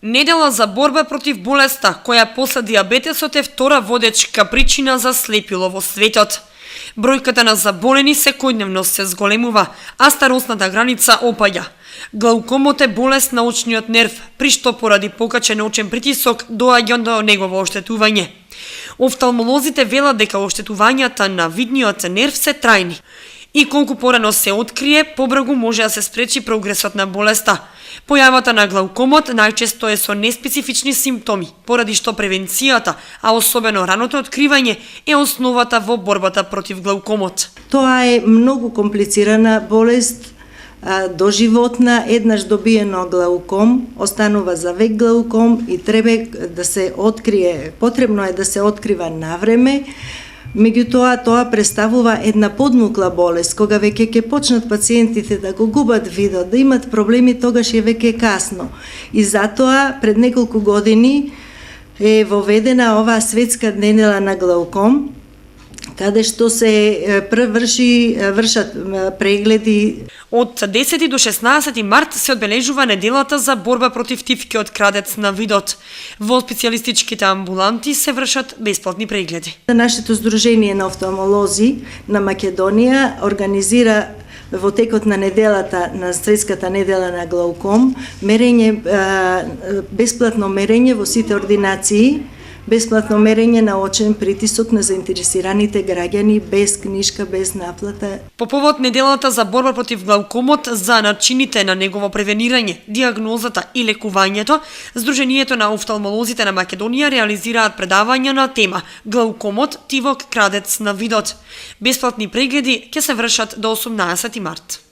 Недела за борба против болеста, која после диабетесот е втора водечка причина за слепило во светот. Бројката на заболени секојдневно се зголемува, а старосната граница опаѓа. Глаукомот е болест на очниот нерв, при што поради покачен очен притисок доаѓа до негово оштетување. Офталмолозите велат дека оштетувањата на видниот нерв се трајни. И колку порано се открие, побрзо може да се спречи прогресот на болеста. Појавата на глаукомот најчесто е со неспецифични симптоми, поради што превенцијата, а особено раното откривање, е основата во борбата против глаукомот. Тоа е многу комплицирана болест, доживотна. Еднаш добиено глауком останува за век глауком и треба да се открие, потребно е да се открива навреме. Меѓутоа, тоа представува една подмукла болест, кога веќе ќе почнат пациентите да го губат видот, да имат проблеми, тогаш е веќе касно. И затоа, пред неколку години е воведена оваа светска недела на глауком, каде што се вршат прегледи. Од 10 до 16 март се одбележува неделата за борба против тивкиот крадец на видот. Во специјалистичките амбуланти се вршат бесплатни прегледи. Нашето Сдружение на офталмолози на Македонија организира во текот на неделата, на светската недела на глауком, бесплатно мерење во сите ординации, бесплатно мерење на очен притисок на заинтересираните граѓани, без книшка, без наплата. По повод неделата за борба против глаукомот, за начините на негово превенирање, диагнозата и лекувањето, Сдруженијето на офталмолозите на Македонија реализираат предавања на тема Глаукомот, тивок крадец на видот. Бесплатни прегледи ќе се вршат до 18 март.